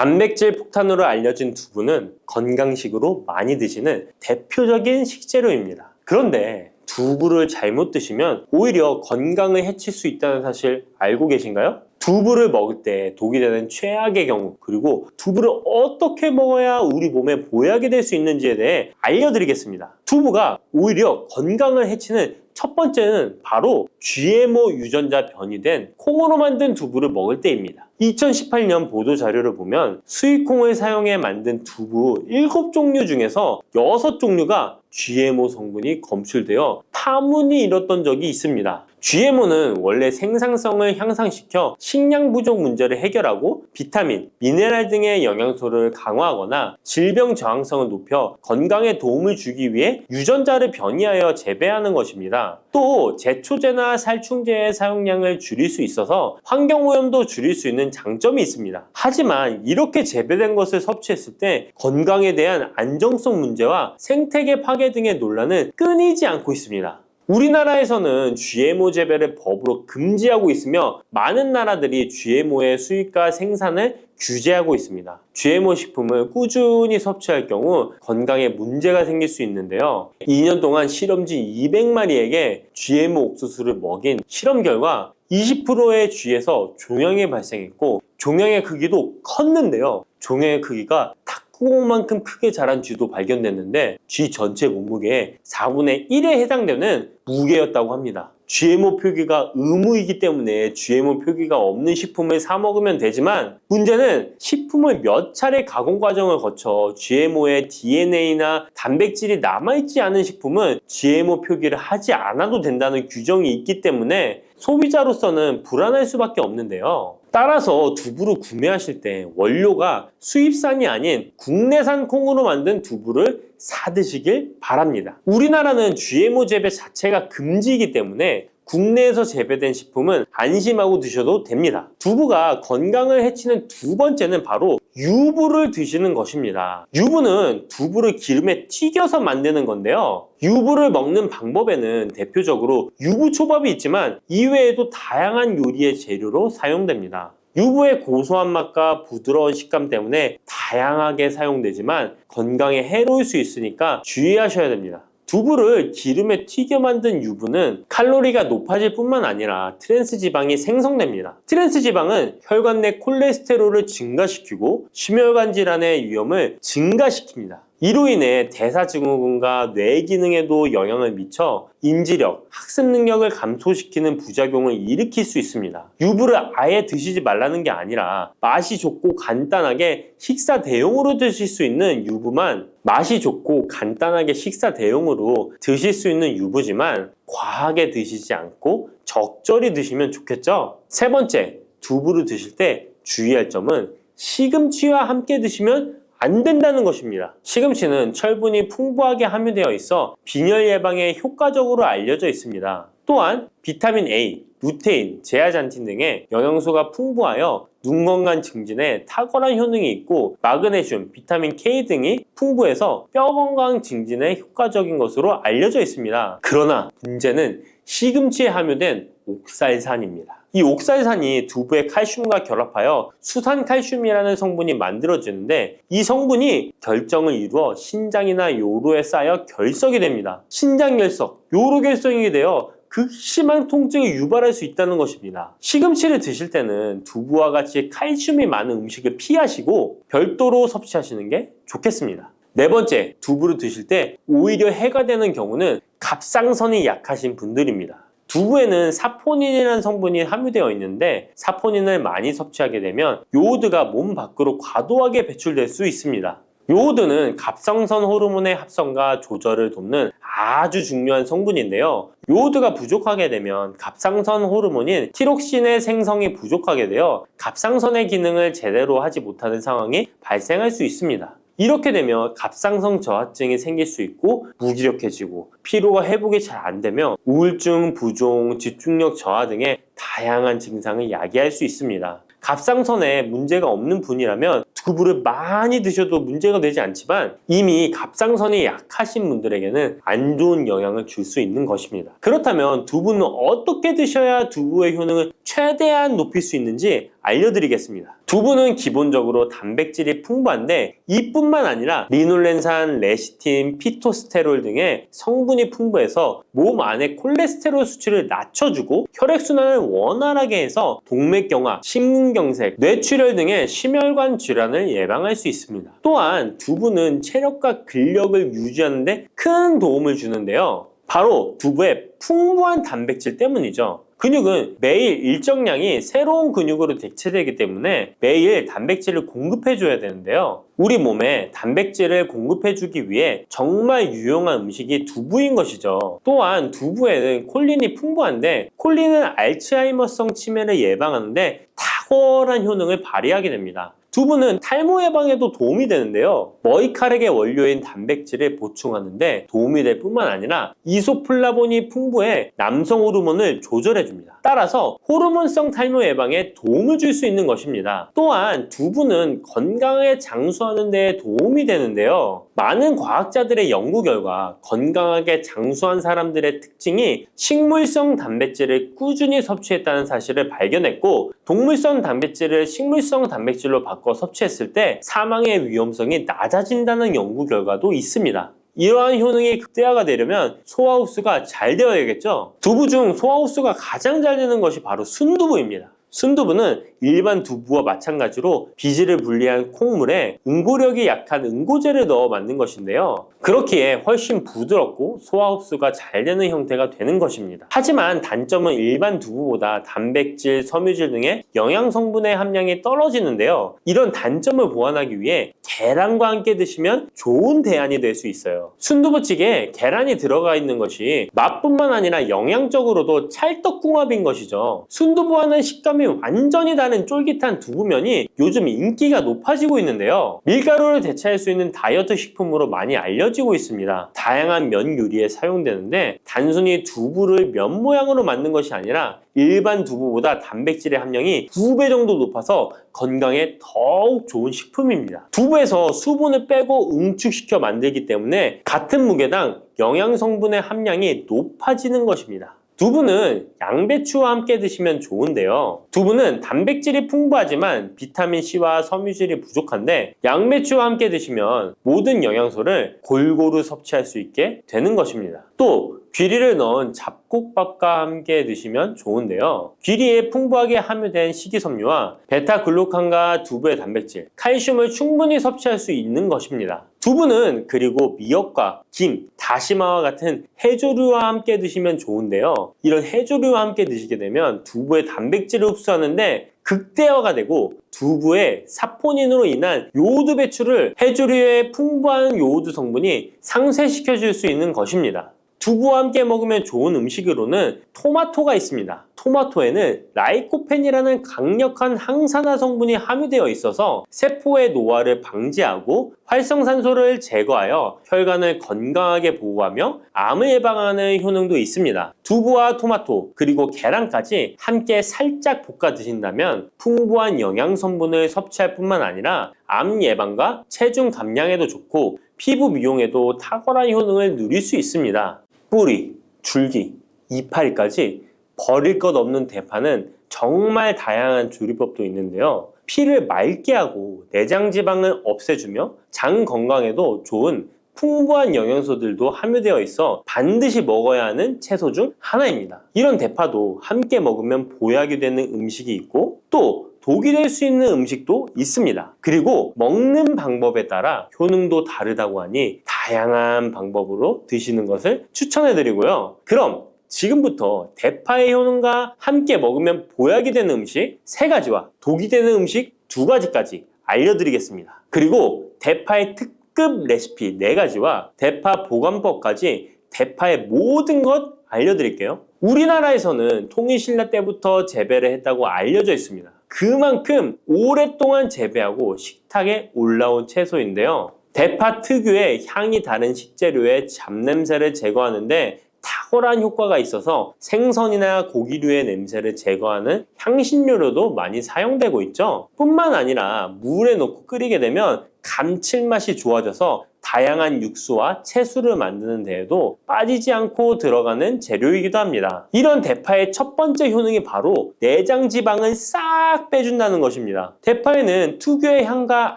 단백질 폭탄으로 알려진 두부는 건강식으로 많이 드시는 대표적인 식재료입니다. 그런데 두부를 잘못 드시면 오히려 건강을 해칠 수 있다는 사실 알고 계신가요? 두부를 먹을 때 독이 되는 최악의 경우, 그리고 두부를 어떻게 먹어야 우리 몸에 보약이 될 수 있는지에 대해 알려드리겠습니다. 두부가 오히려 건강을 해치는 첫 번째는 바로 GMO 유전자 변이된 콩으로 만든 두부를 먹을 때입니다. 2018년 보도 자료를 보면 수입콩을 사용해 만든 두부 7종류 중에서 6종류가 GMO 성분이 검출되어 파문이 일었던 적이 있습니다. GMO는 원래 생산성을 향상시켜 식량 부족 문제를 해결하고 비타민, 미네랄 등의 영양소를 강화하거나 질병 저항성을 높여 건강에 도움을 주기 위해 유전자를 변이하여 재배하는 것입니다. 또 제초제나 살충제의 사용량을 줄일 수 있어서 환경오염도 줄일 수 있는 장점이 있습니다. 하지만 이렇게 재배된 것을 섭취했을 때 건강에 대한 안정성 문제와 생태계 파괴 등의 논란은 끊이지 않고 있습니다. 우리나라에서는 GMO 재배를 법으로 금지하고 있으며 많은 나라들이 GMO의 수입과 생산을 규제하고 있습니다. GMO 식품을 꾸준히 섭취할 경우 건강에 문제가 생길 수 있는데요. 2년 동안 실험지 200마리에게 GMO 옥수수를 먹인 실험 결과 20%의 쥐에서 종양이 발생했고 종양의 크기도 컸는데요. 종양의 크기가 탁구공만큼 크게 자란 쥐도 발견됐는데 쥐 전체 몸무게의 4분의 1에 해당되는 무게였다고 합니다. GMO 표기가 의무이기 때문에 GMO 표기가 없는 식품을 사 먹으면 되지만 문제는 식품을 몇 차례 가공 과정을 거쳐 GMO의 DNA나 단백질이 남아있지 않은 식품은 GMO 표기를 하지 않아도 된다는 규정이 있기 때문에 소비자로서는 불안할 수밖에 없는데요. 따라서 두부를 구매하실 때 원료가 수입산이 아닌 국내산 콩으로 만든 두부를 사 드시길 바랍니다. 우리나라는 GMO 재배 자체가 금지이기 때문에 국내에서 재배된 식품은 안심하고 드셔도 됩니다. 두부가 건강을 해치는 두 번째는 바로 유부를 드시는 것입니다. 유부는 두부를 기름에 튀겨서 만드는 건데요. 유부를 먹는 방법에는 대표적으로 유부초밥이 있지만 이외에도 다양한 요리의 재료로 사용됩니다. 유부의 고소한 맛과 부드러운 식감 때문에 다양하게 사용되지만 건강에 해로울 수 있으니까 주의하셔야 됩니다. 두부를 기름에 튀겨 만든 유부는 칼로리가 높아질 뿐만 아니라 트랜스 지방이 생성됩니다. 트랜스 지방은 혈관 내 콜레스테롤을 증가시키고 심혈관 질환의 위험을 증가시킵니다. 이로 인해 대사증후군과 뇌 기능에도 영향을 미쳐 인지력, 학습 능력을 감소시키는 부작용을 일으킬 수 있습니다. 유부를 아예 드시지 말라는 게 아니라 맛이 좋고 간단하게 식사 대용으로 드실 수 있는 유부만 맛이 좋고 간단하게 식사 대용으로 드실 수 있는 유부지만 과하게 드시지 않고 적절히 드시면 좋겠죠? 세 번째, 두부를 드실 때 주의할 점은 시금치와 함께 드시면 안 된다는 것입니다. 시금치는 철분이 풍부하게 함유되어 있어 빈혈 예방에 효과적으로 알려져 있습니다. 또한 비타민 A, 루테인, 제아잔틴 등의 영양소가 풍부하여 눈 건강 증진에 탁월한 효능이 있고 마그네슘, 비타민 K 등이 풍부해서 뼈 건강 증진에 효과적인 것으로 알려져 있습니다. 그러나 문제는 시금치에 함유된 옥살산입니다. 이 옥살산이 두부의 칼슘과 결합하여 수산칼슘이라는 성분이 만들어지는데 이 성분이 결정을 이루어 신장이나 요로에 쌓여 결석이 됩니다. 신장결석, 요로결석이 되어 극심한 통증을 유발할 수 있다는 것입니다. 시금치를 드실 때는 두부와 같이 칼슘이 많은 음식을 피하시고 별도로 섭취하시는 게 좋겠습니다. 네 번째, 두부를 드실 때 오히려 해가 되는 경우는 갑상선이 약하신 분들입니다. 두부에는 사포닌이라는 성분이 함유되어 있는데 사포닌을 많이 섭취하게 되면 요오드가 몸 밖으로 과도하게 배출될 수 있습니다. 요오드는 갑상선 호르몬의 합성과 조절을 돕는 아주 중요한 성분인데요. 요오드가 부족하게 되면 갑상선 호르몬인 티록신의 생성이 부족하게 되어 갑상선의 기능을 제대로 하지 못하는 상황이 발생할 수 있습니다. 이렇게 되면 갑상선 저하증이 생길 수 있고 무기력해지고 피로가 회복이 잘 안 되면 우울증, 부종, 집중력 저하 등의 다양한 증상을 야기할 수 있습니다. 갑상선에 문제가 없는 분이라면 두부를 많이 드셔도 문제가 되지 않지만 이미 갑상선이 약하신 분들에게는 안 좋은 영향을 줄 수 있는 것입니다. 그렇다면 두부는 어떻게 드셔야 두부의 효능을 최대한 높일 수 있는지 알려드리겠습니다. 두부는 기본적으로 단백질이 풍부한데 이뿐만 아니라 리놀렌산, 레시틴, 피토스테롤 등의 성분이 풍부해서 몸 안의 콜레스테롤 수치를 낮춰주고 혈액순환을 원활하게 해서 동맥경화, 심근경색, 뇌출혈 등의 심혈관 질환을 예방할 수 있습니다. 또한 두부는 체력과 근력을 유지하는 데 큰 도움을 주는데요. 바로 두부의 풍부한 단백질 때문이죠. 근육은 매일 일정량이 새로운 근육으로 대체되기 때문에 매일 단백질을 공급해줘야 되는데요. 우리 몸에 단백질을 공급해주기 위해 정말 유용한 음식이 두부인 것이죠. 또한 두부에는 콜린이 풍부한데 콜린은 알츠하이머성 치매를 예방하는데 탁월한 효능을 발휘하게 됩니다. 두부는 탈모 예방에도 도움이 되는데요. 머리카락의 원료인 단백질을 보충하는데 도움이 될 뿐만 아니라 이소플라본이 풍부해 남성 호르몬을 조절해줍니다. 따라서 호르몬성 탈모 예방에 도움을 줄 수 있는 것입니다. 또한 두부는 건강하게 장수하는 데 도움이 되는데요. 많은 과학자들의 연구 결과 건강하게 장수한 사람들의 특징이 식물성 단백질을 꾸준히 섭취했다는 사실을 발견했고 동물성 단백질을 식물성 단백질로 바꿔 섭취했을 때 사망의 위험성이 낮아진다는 연구 결과도 있습니다. 이러한 효능이 극대화가 되려면 소화 흡수가 잘 되어야겠죠. 두부 중 소화 흡수가 가장 잘 되는 것이 바로 순두부입니다. 순두부는 일반 두부와 마찬가지로 비질을 분리한 콩물에 응고력이 약한 응고제를 넣어 만든 것인데요. 그렇기에 훨씬 부드럽고 소화 흡수가 잘 되는 형태가 되는 것입니다. 하지만 단점은 일반 두부보다 단백질, 섬유질 등의 영양 성분의 함량이 떨어지는데요. 이런 단점을 보완하기 위해 계란과 함께 드시면 좋은 대안이 될 수 있어요. 순두부찌개에 계란이 들어가 있는 것이 맛뿐만 아니라 영양적으로도 찰떡궁합인 것이죠. 순두부와는 식감이 완전히 다른 쫄깃한 두부면이 요즘 인기가 높아지고 있는데요. 밀가루를 대체할 수 있는 다이어트 식품으로 많이 알려지고 있습니다. 다양한 면 요리에 사용되는데 단순히 두부를 면 모양으로 만든 것이 아니라 일반 두부보다 단백질의 함량이 2배 정도 높아서 건강에 더욱 좋은 식품입니다. 두부에서 수분을 빼고 응축시켜 만들기 때문에 같은 무게당 영양 성분의 함량이 높아지는 것입니다. 두부는 양배추와 함께 드시면 좋은데요. 두부는 단백질이 풍부하지만 비타민C와 섬유질이 부족한데 양배추와 함께 드시면 모든 영양소를 골고루 섭취할 수 있게 되는 것입니다. 또 귀리를 넣은 잡곡밥과 함께 드시면 좋은데요. 귀리에 풍부하게 함유된 식이섬유와 베타글루칸과 두부의 단백질, 칼슘을 충분히 섭취할 수 있는 것입니다. 두부는 그리고 미역과 김, 다시마와 같은 해조류와 함께 드시면 좋은데요. 이런 해조류와 함께 드시게 되면 두부의 단백질을 흡수하는데 극대화가 되고 두부의 사포닌으로 인한 요오드 배출을 해조류의 풍부한 요오드 성분이 상쇄시켜 줄 수 있는 것입니다. 두부와 함께 먹으면 좋은 음식으로는 토마토가 있습니다. 토마토에는 라이코펜이라는 강력한 항산화 성분이 함유되어 있어서 세포의 노화를 방지하고 활성산소를 제거하여 혈관을 건강하게 보호하며 암을 예방하는 효능도 있습니다. 두부와 토마토 그리고 계란까지 함께 살짝 볶아 드신다면 풍부한 영양 성분을 섭취할 뿐만 아니라 암 예방과 체중 감량에도 좋고 피부 미용에도 탁월한 효능을 누릴 수 있습니다. 뿌리, 줄기, 이파리까지 버릴 것 없는 대파는 정말 다양한 조리법도 있는데요. 피를 맑게 하고 내장 지방을 없애주며 장 건강에도 좋은 풍부한 영양소들도 함유되어 있어 반드시 먹어야 하는 채소 중 하나입니다. 이런 대파도 함께 먹으면 보약이 되는 음식이 있고 또 독이 될 수 있는 음식도 있습니다. 그리고 먹는 방법에 따라 효능도 다르다고 하니 다양한 방법으로 드시는 것을 추천해 드리고요. 그럼 지금부터 대파의 효능과 함께 먹으면 보약이 되는 음식 3가지와 독이 되는 음식 2가지까지 알려드리겠습니다. 그리고 대파의 특급 레시피 4가지와 대파 보관법까지 대파의 모든 것 알려드릴게요. 우리나라에서는 통일신라 때부터 재배를 했다고 알려져 있습니다. 그만큼 오랫동안 재배하고 식탁에 올라온 채소인데요. 대파 특유의 향이 다른 식재료의 잡냄새를 제거하는데 탁월한 효과가 있어서 생선이나 고기류의 냄새를 제거하는 향신료로도 많이 사용되고 있죠. 뿐만 아니라 물에 넣고 끓이게 되면 감칠맛이 좋아져서 다양한 육수와 채소를 만드는 데에도 빠지지 않고 들어가는 재료이기도 합니다. 이런 대파의 첫 번째 효능이 바로 내장 지방을 싹 빼준다는 것입니다. 대파에는 특유의 향과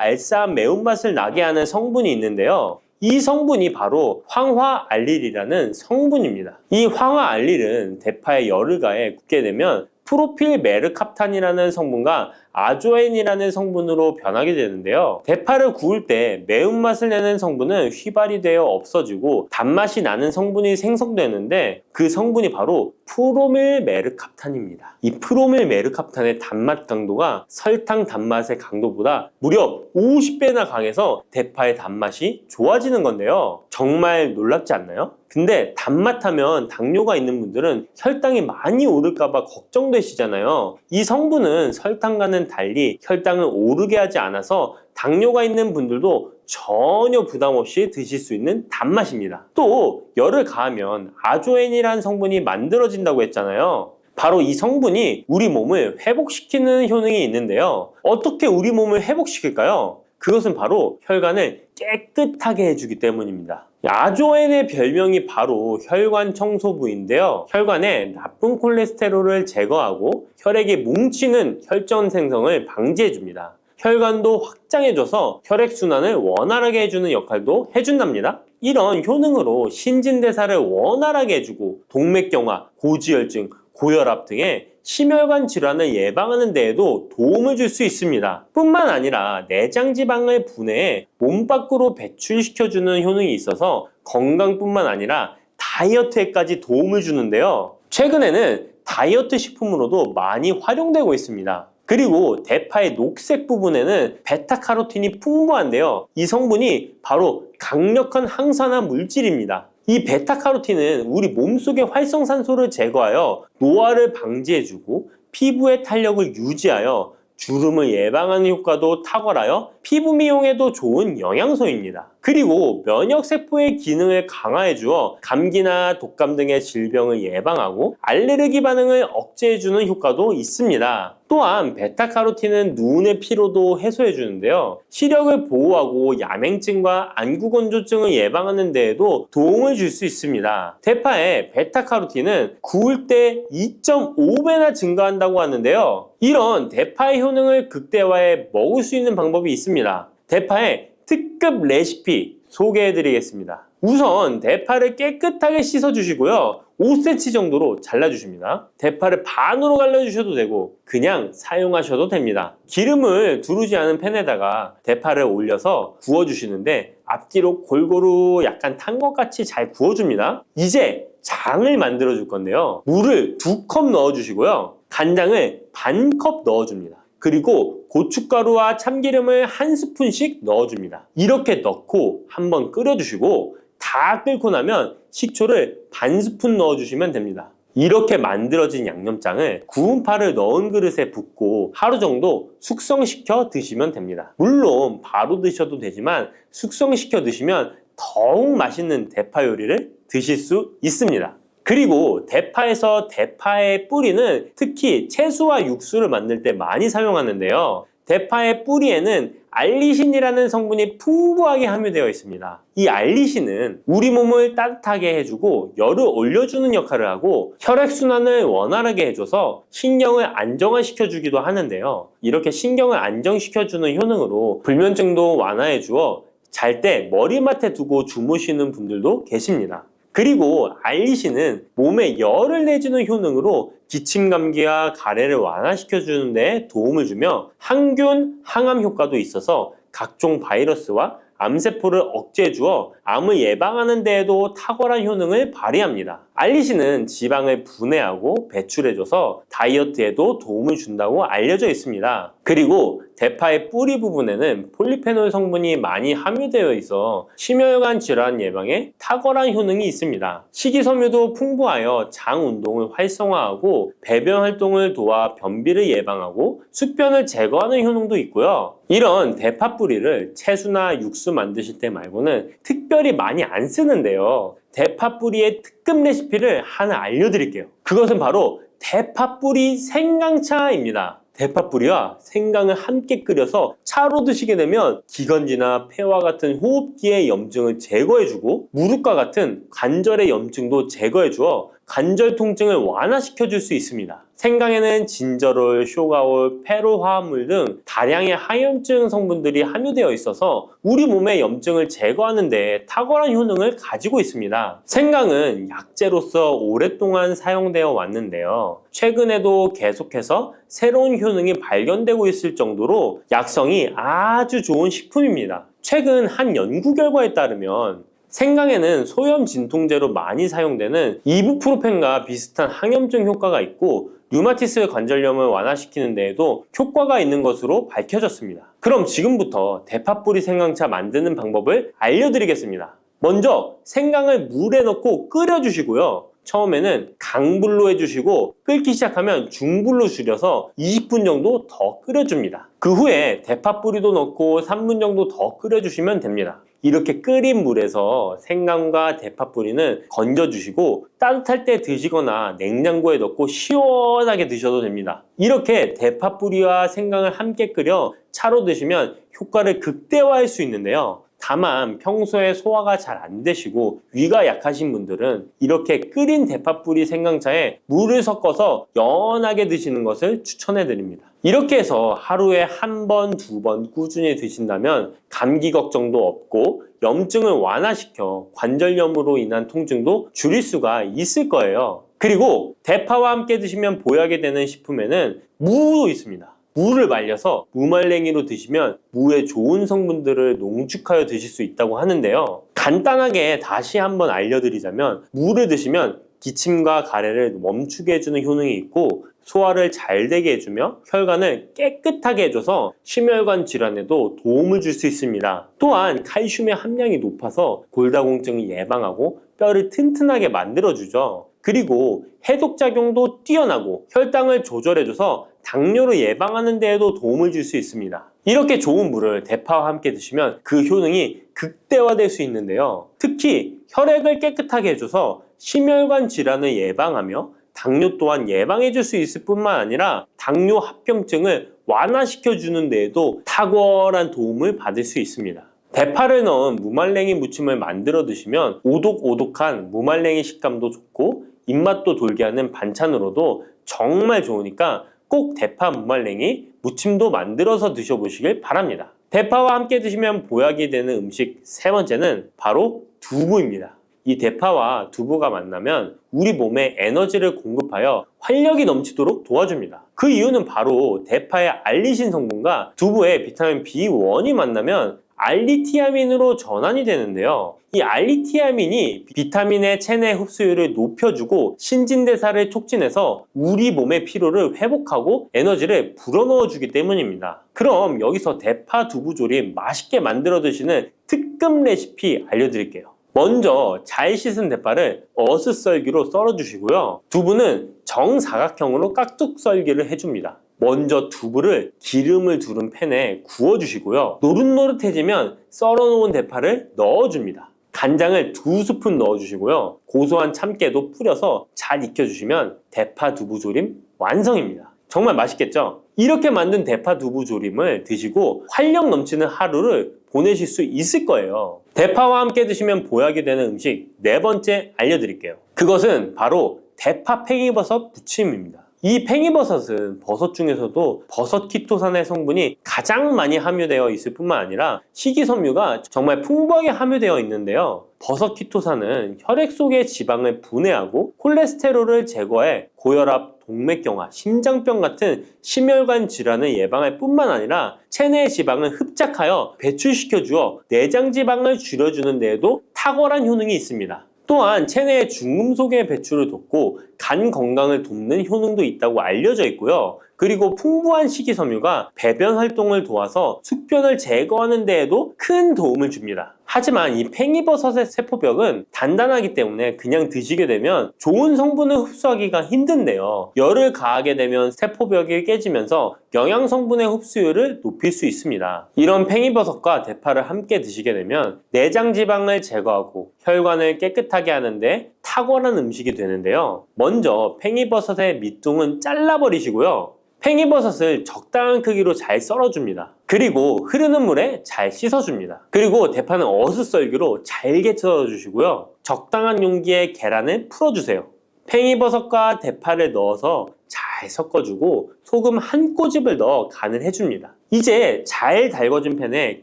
알싸한 매운맛을 나게 하는 성분이 있는데요. 이 성분이 바로 황화알릴이라는 성분입니다. 이 황화알릴은 대파에 열을 가해 굽게 되면 프로필 메르캅탄이라는 성분과 아조엔이라는 성분으로 변하게 되는데요. 대파를 구울 때 매운맛을 내는 성분은 휘발이 되어 없어지고 단맛이 나는 성분이 생성되는데 그 성분이 바로 프로밀 메르캅탄입니다. 이 프로밀 메르캅탄의 단맛 강도가 설탕 단맛의 강도보다 무려 50배나 강해서 대파의 단맛이 좋아지는 건데요. 정말 놀랍지 않나요? 근데 단맛 하면 당뇨가 있는 분들은 혈당이 많이 오를까봐 걱정되시잖아요. 이 성분은 설탕과는 달리 혈당을 오르게 하지 않아서 당뇨가 있는 분들도 전혀 부담 없이 드실 수 있는 단맛입니다. 또 열을 가하면 아조엔이라는 성분이 만들어진다고 했잖아요. 바로 이 성분이 우리 몸을 회복시키는 효능이 있는데요. 어떻게 우리 몸을 회복시킬까요? 그것은 바로 혈관을 깨끗하게 해주기 때문입니다. 아조엔의 별명이 바로 혈관 청소부인데요. 혈관에 나쁜 콜레스테롤을 제거하고 혈액이 뭉치는 혈전 생성을 방지해줍니다. 혈관도 확장해줘서 혈액순환을 원활하게 해주는 역할도 해준답니다. 이런 효능으로 신진대사를 원활하게 해주고 동맥경화, 고지혈증, 고혈압 등의 심혈관 질환을 예방하는 데에도 도움을 줄 수 있습니다. 뿐만 아니라 내장지방을 분해해 몸 밖으로 배출시켜주는 효능이 있어서 건강뿐만 아니라 다이어트에까지 도움을 주는데요. 최근에는 다이어트 식품으로도 많이 활용되고 있습니다. 그리고 대파의 녹색 부분에는 베타카로틴이 풍부한데요. 이 성분이 바로 강력한 항산화 물질입니다. 이 베타카로틴은 우리 몸속의 활성산소를 제거하여 노화를 방지해주고 피부의 탄력을 유지하여 주름을 예방하는 효과도 탁월하여 피부 미용에도 좋은 영양소입니다. 그리고 면역세포의 기능을 강화해주어 감기나 독감 등의 질병을 예방하고 알레르기 반응을 억제해주는 효과도 있습니다. 또한 베타카로틴은 눈의 피로도 해소해주는데요. 시력을 보호하고 야맹증과 안구건조증을 예방하는 데에도 도움을 줄 수 있습니다. 대파의 베타카로틴은 구울 때 2.5배나 증가한다고 하는데요. 이런 대파의 효능을 극대화해 먹을 수 있는 방법이 있습니다. 대파의 특급 레시피 소개해드리겠습니다. 우선 대파를 깨끗하게 씻어주시고요. 5cm 정도로 잘라주십니다. 대파를 반으로 갈라주셔도 되고 그냥 사용하셔도 됩니다. 기름을 두르지 않은 팬에다가 대파를 올려서 구워주시는데 앞뒤로 골고루 약간 탄 것 같이 잘 구워줍니다. 이제 장을 만들어 줄 건데요. 물을 2컵 넣어주시고요. 간장을 반 컵 넣어줍니다. 그리고 고춧가루와 참기름을 1스푼씩 넣어줍니다. 이렇게 넣고 한번 끓여주시고 다 끓고 나면 식초를 반 스푼 넣어주시면 됩니다. 이렇게 만들어진 양념장을 구운 파를 넣은 그릇에 붓고 하루 정도 숙성시켜 드시면 됩니다. 물론 바로 드셔도 되지만 숙성시켜 드시면 더욱 맛있는 대파 요리를 드실 수 있습니다. 그리고 대파에서 대파의 뿌리는 특히 채소와 육수를 만들 때 많이 사용하는데요. 대파의 뿌리에는 알리신이라는 성분이 풍부하게 함유되어 있습니다. 이 알리신은 우리 몸을 따뜻하게 해주고 열을 올려주는 역할을 하고 혈액순환을 원활하게 해줘서 신경을 안정화시켜주기도 하는데요. 이렇게 신경을 안정시켜주는 효능으로 불면증도 완화해주어 잘 때 머리맡에 두고 주무시는 분들도 계십니다. 그리고 알리신은 몸에 열을 내주는 효능으로 기침 감기와 가래를 완화시켜주는 데 도움을 주며 항균, 항암 효과도 있어서 각종 바이러스와 암세포를 억제해주어 암을 예방하는 데에도 탁월한 효능을 발휘합니다. 알리신은 지방을 분해하고 배출해줘서 다이어트에도 도움을 준다고 알려져 있습니다. 그리고 대파의 뿌리 부분에는 폴리페놀 성분이 많이 함유되어 있어 심혈관 질환 예방에 탁월한 효능이 있습니다. 식이섬유도 풍부하여 장 운동을 활성화하고 배변 활동을 도와 변비를 예방하고 숙변을 제거하는 효능도 있고요. 이런 대파 뿌리를 채소나 육수 만드실 때 말고는 특별히 많이 안 쓰는데요. 대파 뿌리의 특급 레시피를 하나 알려드릴게요. 그것은 바로 대파 뿌리 생강차입니다. 대파뿌리와 생강을 함께 끓여서 차로 드시게 되면 기관지나 폐와 같은 호흡기의 염증을 제거해주고 무릎과 같은 관절의 염증도 제거해주어 관절 통증을 완화시켜 줄 수 있습니다. 생강에는 진저롤, 쇼가올, 페로 화합물 등 다량의 항염증 성분들이 함유되어 있어서 우리 몸의 염증을 제거하는 데 탁월한 효능을 가지고 있습니다. 생강은 약재로서 오랫동안 사용되어 왔는데요. 최근에도 계속해서 새로운 효능이 발견되고 있을 정도로 약성이 아주 좋은 식품입니다. 최근 한 연구 결과에 따르면 생강에는 소염 진통제로 많이 사용되는 이부프로펜과 비슷한 항염증 효과가 있고 류마티스 관절염을 완화시키는 데에도 효과가 있는 것으로 밝혀졌습니다. 그럼 지금부터 대파뿌리 생강차 만드는 방법을 알려드리겠습니다. 먼저 생강을 물에 넣고 끓여주시고요. 처음에는 강불로 해주시고 끓기 시작하면 중불로 줄여서 20분 정도 더 끓여줍니다. 그 후에 대파뿌리도 넣고 3분 정도 더 끓여주시면 됩니다. 이렇게 끓인 물에서 생강과 대파뿌리는 건져주시고 따뜻할 때 드시거나 냉장고에 넣고 시원하게 드셔도 됩니다. 이렇게 대파뿌리와 생강을 함께 끓여 차로 드시면 효과를 극대화할 수 있는데요. 다만 평소에 소화가 잘 안 되시고 위가 약하신 분들은 이렇게 끓인 대파뿌리 생강차에 물을 섞어서 연하게 드시는 것을 추천해 드립니다. 이렇게 해서 하루에 한 번, 두 번 꾸준히 드신다면 감기 걱정도 없고 염증을 완화시켜 관절염으로 인한 통증도 줄일 수가 있을 거예요. 그리고 대파와 함께 드시면 보약이 되는 식품에는 무도 있습니다. 무를 말려서 무말랭이로 드시면 무의 좋은 성분들을 농축하여 드실 수 있다고 하는데요. 간단하게 다시 한번 알려드리자면 무를 드시면 기침과 가래를 멈추게 해주는 효능이 있고 소화를 잘 되게 해주며 혈관을 깨끗하게 해줘서 심혈관 질환에도 도움을 줄 수 있습니다. 또한 칼슘의 함량이 높아서 골다공증을 예방하고 뼈를 튼튼하게 만들어주죠. 그리고 해독작용도 뛰어나고 혈당을 조절해줘서 당뇨를 예방하는 데에도 도움을 줄 수 있습니다. 이렇게 좋은 물을 대파와 함께 드시면 그 효능이 극대화될 수 있는데요. 특히 혈액을 깨끗하게 해줘서 심혈관 질환을 예방하며 당뇨 또한 예방해 줄 수 있을 뿐만 아니라 당뇨 합병증을 완화시켜 주는 데에도 탁월한 도움을 받을 수 있습니다. 대파를 넣은 무말랭이 무침을 만들어 드시면 오독오독한 무말랭이 식감도 좋고 입맛도 돌게 하는 반찬으로도 정말 좋으니까 꼭 대파 무말랭이 무침도 만들어서 드셔보시길 바랍니다. 대파와 함께 드시면 보약이 되는 음식 세 번째는 바로 두부입니다. 이 대파와 두부가 만나면 우리 몸에 에너지를 공급하여 활력이 넘치도록 도와줍니다. 그 이유는 바로 대파의 알리신 성분과 두부의 비타민 B1이 만나면 알리티아민으로 전환이 되는데요. 이 알리티아민이 비타민의 체내 흡수율을 높여주고 신진대사를 촉진해서 우리 몸의 피로를 회복하고 에너지를 불어넣어 주기 때문입니다. 그럼 여기서 대파 두부조림 맛있게 만들어 드시는 특급 레시피 알려드릴게요. 먼저 잘 씻은 대파를 어슷썰기로 썰어주시고요. 두부는 정사각형으로 깍둑 썰기를 해줍니다. 먼저 두부를 기름을 두른 팬에 구워주시고요. 노릇노릇해지면 썰어놓은 대파를 넣어줍니다. 간장을 2스푼 넣어주시고요. 고소한 참깨도 뿌려서 잘 익혀주시면 대파 두부조림 완성입니다. 정말 맛있겠죠? 이렇게 만든 대파 두부조림을 드시고 활력 넘치는 하루를 보내실 수 있을 거예요. 대파와 함께 드시면 보약이 되는 음식 네 번째 알려드릴게요. 그것은 바로 대파 팽이버섯 무침입니다. 이 팽이버섯은 버섯 중에서도 버섯 키토산의 성분이 가장 많이 함유되어 있을 뿐만 아니라 식이섬유가 정말 풍부하게 함유되어 있는데요. 버섯 키토산은 혈액 속의 지방을 분해하고 콜레스테롤을 제거해 고혈압, 동맥경화, 심장병 같은 심혈관 질환을 예방할 뿐만 아니라 체내 지방을 흡착하여 배출시켜 주어 내장 지방을 줄여주는 데에도 탁월한 효능이 있습니다. 또한 체내의 중금속의 배출을 돕고 간 건강을 돕는 효능도 있다고 알려져 있고요. 그리고 풍부한 식이섬유가 배변 활동을 도와서 숙변을 제거하는 데에도 큰 도움을 줍니다. 하지만 이 팽이버섯의 세포벽은 단단하기 때문에 그냥 드시게 되면 좋은 성분을 흡수하기가 힘든데요. 열을 가하게 되면 세포벽이 깨지면서 영양 성분의 흡수율을 높일 수 있습니다. 이런 팽이버섯과 대파를 함께 드시게 되면 내장 지방을 제거하고 혈관을 깨끗하게 하는데 탁월한 음식이 되는데요. 먼저 팽이버섯의 밑둥은 잘라버리시고요. 팽이버섯을 적당한 크기로 잘 썰어줍니다. 그리고 흐르는 물에 잘 씻어줍니다. 그리고 대파는 어슷썰기로 잘게 썰어주시고요. 적당한 용기에 계란을 풀어주세요. 팽이버섯과 대파를 넣어서 잘 섞어주고 소금 한 꼬집을 넣어 간을 해줍니다. 이제 잘 달궈진 팬에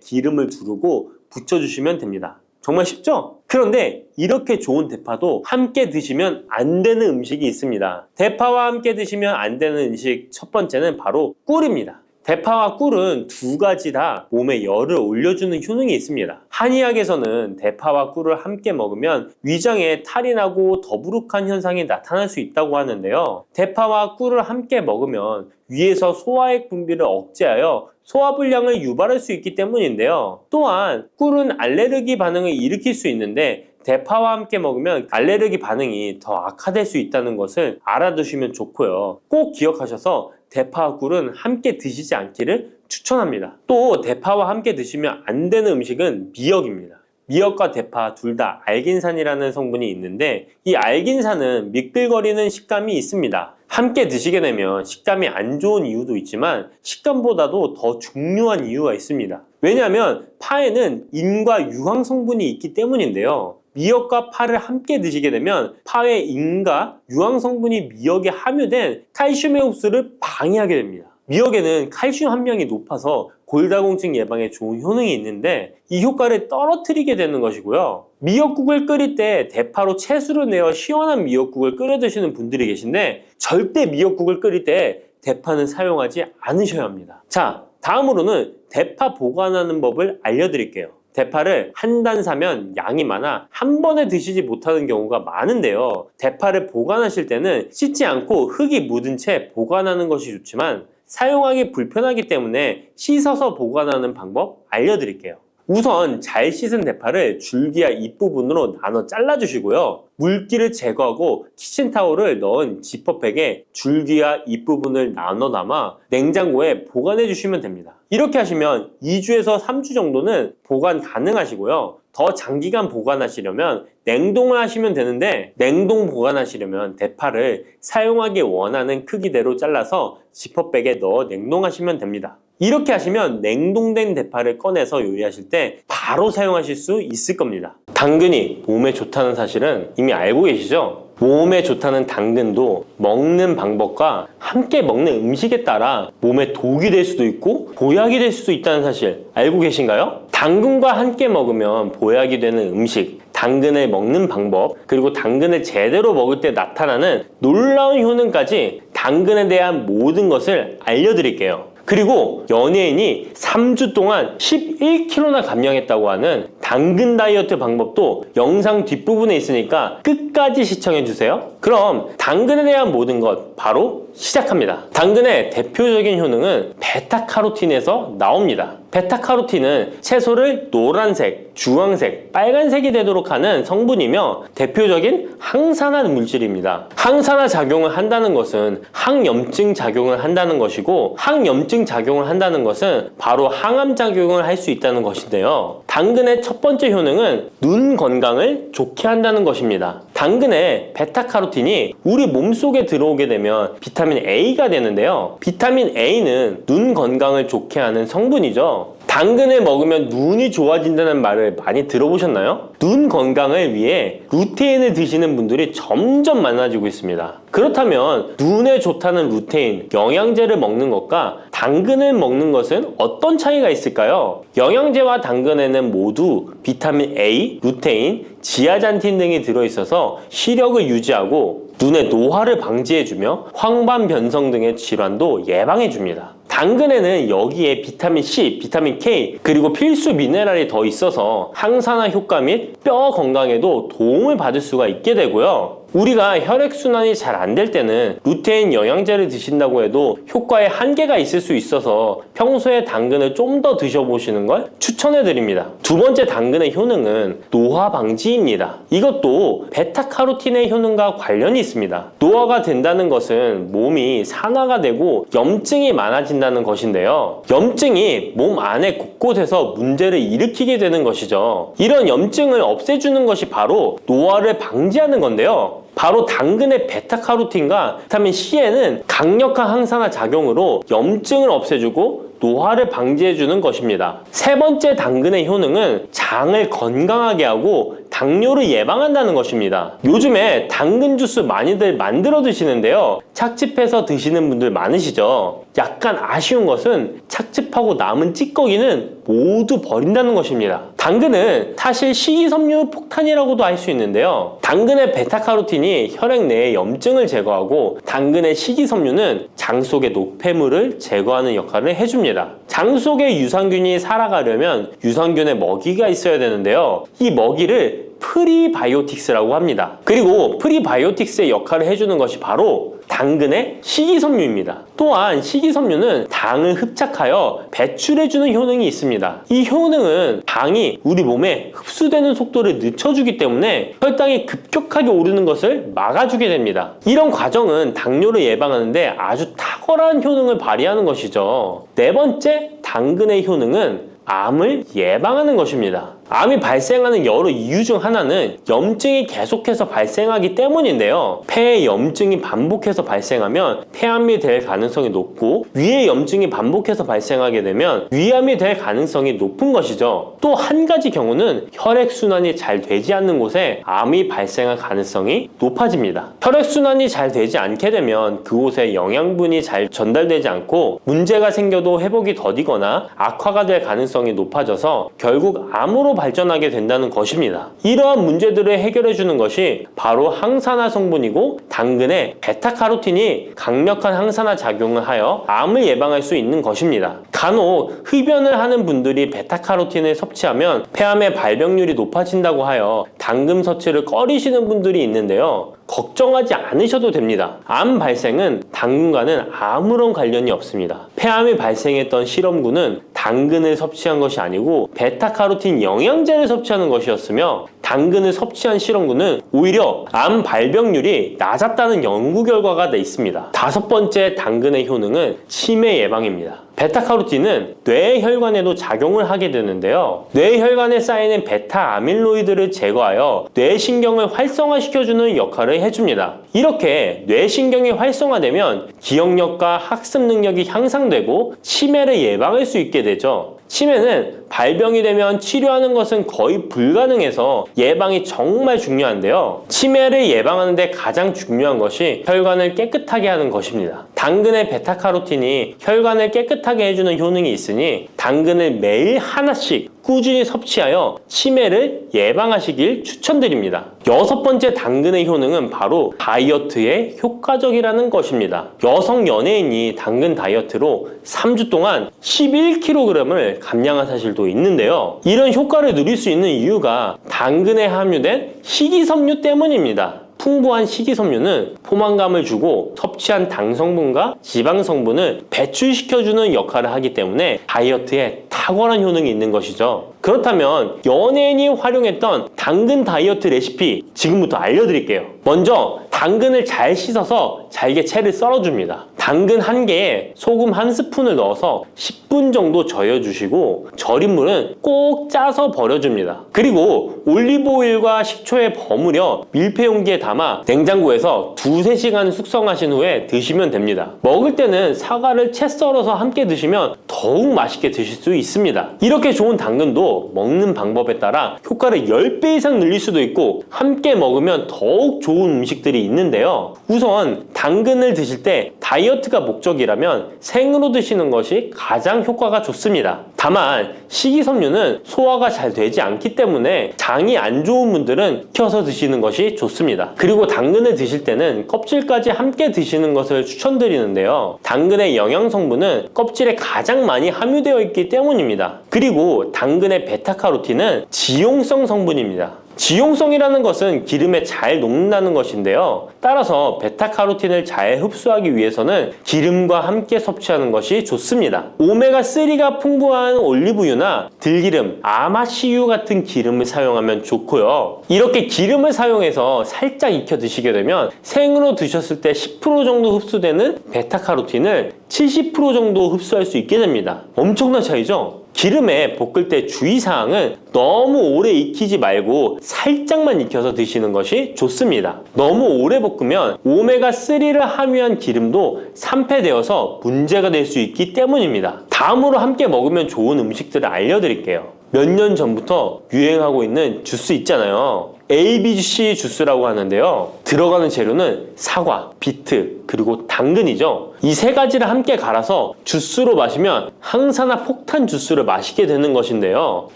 기름을 두르고 붙여주시면 됩니다. 정말 쉽죠? 그런데 이렇게 좋은 대파도 함께 드시면 안 되는 음식이 있습니다. 대파와 함께 드시면 안 되는 음식 첫 번째는 바로 꿀입니다. 대파와 꿀은 두 가지 다 몸에 열을 올려주는 효능이 있습니다. 한의학에서는 대파와 꿀을 함께 먹으면 위장에 탈이 나고 더부룩한 현상이 나타날 수 있다고 하는데요. 대파와 꿀을 함께 먹으면 위에서 소화액 분비를 억제하여 소화불량을 유발할 수 있기 때문인데요. 또한 꿀은 알레르기 반응을 일으킬 수 있는데 대파와 함께 먹으면 알레르기 반응이 더 악화될 수 있다는 것을 알아두시면 좋고요. 꼭 기억하셔서 대파와 꿀은 함께 드시지 않기를 추천합니다. 또 대파와 함께 드시면 안 되는 음식은 미역입니다. 미역과 대파 둘 다 알긴산이라는 성분이 있는데 이 알긴산은 미끌거리는 식감이 있습니다. 함께 드시게 되면 식감이 안 좋은 이유도 있지만 식감보다도 더 중요한 이유가 있습니다. 왜냐하면 파에는 인과 유황 성분이 있기 때문인데요. 미역과 파를 함께 드시게 되면 파의 인과 유황 성분이 미역에 함유된 칼슘의 흡수를 방해하게 됩니다. 미역에는 칼슘 함량이 높아서 골다공증 예방에 좋은 효능이 있는데 이 효과를 떨어뜨리게 되는 것이고요. 미역국을 끓일 때 대파로 채수를 내어 시원한 미역국을 끓여 드시는 분들이 계신데 절대 미역국을 끓일 때 대파는 사용하지 않으셔야 합니다. 자, 다음으로는 대파 보관하는 법을 알려드릴게요. 대파를 한 단 사면 양이 많아 한 번에 드시지 못하는 경우가 많은데요. 대파를 보관하실 때는 씻지 않고 흙이 묻은 채 보관하는 것이 좋지만 사용하기 불편하기 때문에 씻어서 보관하는 방법 알려드릴게요. 우선 잘 씻은 대파를 줄기와 잎부분으로 나눠 잘라주시고요. 물기를 제거하고 키친타올을 넣은 지퍼백에 줄기와 잎부분을 나눠 담아 냉장고에 보관해 주시면 됩니다. 이렇게 하시면 2주에서 3주 정도는 보관 가능하시고요. 더 장기간 보관하시려면 냉동을 하시면 되는데 냉동 보관하시려면 대파를 사용하기 원하는 크기대로 잘라서 지퍼백에 넣어 냉동하시면 됩니다. 이렇게 하시면 냉동된 대파를 꺼내서 요리하실 때 바로 사용하실 수 있을 겁니다. 당근이 몸에 좋다는 사실은 이미 알고 계시죠? 몸에 좋다는 당근도 먹는 방법과 함께 먹는 음식에 따라 몸에 독이 될 수도 있고 보약이 될 수도 있다는 사실 알고 계신가요? 당근과 함께 먹으면 보약이 되는 음식, 당근을 먹는 방법, 그리고 당근을 제대로 먹을 때 나타나는 놀라운 효능까지 당근에 대한 모든 것을 알려드릴게요. 그리고 연예인이 3주 동안 11kg나 감량했다고 하는 당근 다이어트 방법도 영상 뒷부분에 있으니까 끝까지 시청해주세요. 그럼 당근에 대한 모든 것 바로 시작합니다. 당근의 대표적인 효능은 베타카로틴에서 나옵니다. 베타카로틴은 채소를 노란색, 주황색, 빨간색이 되도록 하는 성분이며 대표적인 항산화 물질입니다. 항산화 작용을 한다는 것은 항염증 작용을 한다는 것이고 항염증 작용을 한다는 것은 바로 항암 작용을 할 수 있다는 것인데요. 당근의 첫 번째 효능은 눈 건강을 좋게 한다는 것입니다. 당근의 베타카로틴이 우리 몸속에 들어오게 되면 비타민 A가 되는데요. 비타민 A는 눈 건강을 좋게 하는 성분이죠. 당근을 먹으면 눈이 좋아진다는 말을 많이 들어보셨나요? 눈 건강을 위해 루테인을 드시는 분들이 점점 많아지고 있습니다. 그렇다면 눈에 좋다는 루테인, 영양제를 먹는 것과 당근을 먹는 것은 어떤 차이가 있을까요? 영양제와 당근에는 모두 비타민 A, 루테인, 지아잔틴 등이 들어있어서 시력을 유지하고 눈의 노화를 방지해주며 황반 변성 등의 질환도 예방해줍니다. 당근에는 여기에 비타민 C, 비타민 K 그리고 필수 미네랄이 더 있어서 항산화 효과 및 뼈 건강에도 도움을 받을 수가 있게 되고요. 우리가 혈액순환이 잘 안 될 때는 루테인 영양제를 드신다고 해도 효과에 한계가 있을 수 있어서 평소에 당근을 좀 더 드셔보시는 걸 추천해드립니다. 두 번째 당근의 효능은 노화 방지입니다. 이것도 베타카로틴의 효능과 관련이 있습니다. 노화가 된다는 것은 몸이 산화가 되고 염증이 많아진다는 것인데요. 염증이 몸 안에 곳곳에서 문제를 일으키게 되는 것이죠. 이런 염증을 없애주는 것이 바로 노화를 방지하는 건데요. 바로 당근의 베타카로틴과 비타민 C에는 강력한 항산화 작용으로 염증을 없애주고 노화를 방지해주는 것입니다. 세 번째 당근의 효능은 장을 건강하게 하고 당뇨를 예방한다는 것입니다. 요즘에 당근 주스 많이들 만들어 드시는데요. 착즙해서 드시는 분들 많으시죠? 약간 아쉬운 것은 착즙하고 남은 찌꺼기는 모두 버린다는 것입니다. 당근은 사실 식이섬유 폭탄이라고도 할 수 있는데요. 당근의 베타카로틴이 혈액 내의 염증을 제거하고 당근의 식이섬유는 장 속의 노폐물을 제거하는 역할을 해줍니다. 장 속에 유산균이 살아가려면 유산균의 먹이가 있어야 되는데요. 이 먹이를 프리바이오틱스라고 합니다. 그리고 프리바이오틱스의 역할을 해주는 것이 바로 당근의 식이섬유입니다. 또한 식이섬유는 당을 흡착하여 배출해주는 효능이 있습니다. 이 효능은 당이 우리 몸에 흡수되는 속도를 늦춰주기 때문에 혈당이 급격하게 오르는 것을 막아주게 됩니다. 이런 과정은 당뇨를 예방하는데 아주 탁월한 효능을 발휘하는 것이죠. 네 번째 당근의 효능은 암을 예방하는 것입니다. 암이 발생하는 여러 이유 중 하나는 염증이 계속해서 발생하기 때문인데요. 폐에 염증이 반복해서 발생하면 폐암이 될 가능성이 높고 위에 염증이 반복해서 발생하게 되면 위암이 될 가능성이 높은 것이죠. 또 한 가지 경우는 혈액순환이 잘 되지 않는 곳에 암이 발생할 가능성이 높아집니다. 혈액순환이 잘 되지 않게 되면 그곳에 영양분이 잘 전달되지 않고 문제가 생겨도 회복이 더디거나 악화가 될 가능성이 높아져서 결국 암으로 발전하게 된다는 것입니다. 이러한 문제들을 해결해 주는 것이 바로 항산화 성분이고 당근의 베타카로틴이 강력한 항산화 작용을 하여 암을 예방할 수 있는 것입니다. 간혹 흡연을 하는 분들이 베타카로틴을 섭취하면 폐암의 발병률이 높아진다고 하여 당근 섭취를 꺼리시는 분들이 있는데요. 걱정하지 않으셔도 됩니다. 암 발생은 당근과는 아무런 관련이 없습니다. 폐암이 발생했던 실험군은 당근을 섭취한 것이 아니고 베타카로틴 영양제를 섭취하는 것이었으며 당근을 섭취한 실험군은 오히려 암 발병률이 낮았다는 연구 결과가 있습니다. 다섯 번째 당근의 효능은 치매 예방입니다. 베타카로틴은 뇌혈관에도 작용을 하게 되는데요. 뇌혈관에 쌓이는 베타 아밀로이드를 제거하여 뇌신경을 활성화시켜주는 역할을 해줍니다. 이렇게 뇌신경이 활성화되면 기억력과 학습 능력이 향상되고 치매를 예방할 수 있게 되죠. 치매는 발병이 되면 치료하는 것은 거의 불가능해서 예방이 정말 중요한데요. 치매를 예방하는 데 가장 중요한 것이 혈관을 깨끗하게 하는 것입니다. 당근의 베타카로틴이 혈관을 깨끗하게 해주는 효능이 있으니 당근을 매일 하나씩 꾸준히 섭취하여 치매를 예방하시길 추천드립니다. 여섯 번째 당근의 효능은 바로 다이어트에 효과적이라는 것입니다. 여성 연예인이 당근 다이어트로 3주 동안 11kg을 감량한 사실도 있는데요. 이런 효과를 누릴 수 있는 이유가 당근에 함유된 식이섬유 때문입니다. 풍부한 식이섬유는 포만감을 주고 섭취한 당 성분과 지방 성분을 배출시켜주는 역할을 하기 때문에 다이어트에 탁월한 효능이 있는 것이죠. 그렇다면 연예인이 활용했던 당근 다이어트 레시피 지금부터 알려드릴게요. 먼저 당근을 잘 씻어서 잘게 채를 썰어줍니다. 당근 한 개에 소금 한 스푼을 넣어서 10분 정도 저어주시고 절인 물은 꼭 짜서 버려줍니다. 그리고 올리브오일과 식초에 버무려 밀폐 용기에 담아 냉장고에서 2~3시간 숙성하신 후에 드시면 됩니다. 먹을 때는 사과를 채 썰어서 함께 드시면 더욱 맛있게 드실 수 있습니다. 이렇게 좋은 당근도 먹는 방법에 따라 효과를 10배 이상 늘릴 수도 있고 함께 먹으면 더욱 좋은 음식들이 있는데요. 우선 당근을 드실 때 다이어트가 목적이라면 생으로 드시는 것이 가장 효과가 좋습니다. 다만 식이섬유는 소화가 잘 되지 않기 때문에 장이 안 좋은 분들은 익혀서 드시는 것이 좋습니다. 그리고 당근을 드실 때는 껍질까지 함께 드시는 것을 추천드리는데요. 당근의 영양 성분은 껍질에 가장 많이 함유되어 있기 때문입니다. 그리고 당근의 베타카로틴은 지용성 성분입니다. 지용성이라는 것은 기름에 잘 녹는다는 것인데요. 따라서 베타카로틴을 잘 흡수하기 위해서는 기름과 함께 섭취하는 것이 좋습니다. 오메가3가 풍부한 올리브유나 들기름, 아마씨유 같은 기름을 사용하면 좋고요. 이렇게 기름을 사용해서 살짝 익혀 드시게 되면 생으로 드셨을 때 10% 정도 흡수되는 베타카로틴을 70% 정도 흡수할 수 있게 됩니다. 엄청난 차이죠? 기름에 볶을 때 주의사항은 너무 오래 익히지 말고 살짝만 익혀서 드시는 것이 좋습니다. 너무 오래 볶으면 오메가3를 함유한 기름도 산패되어서 문제가 될 수 있기 때문입니다. 다음으로 함께 먹으면 좋은 음식들을 알려드릴게요. 몇 년 전부터 유행하고 있는 주스 있잖아요. ABC 주스라고 하는데요. 들어가는 재료는 사과, 비트, 그리고 당근이죠. 이 세 가지를 함께 갈아서 주스로 마시면 항산화 폭탄 주스를 마시게 되는 것인데요.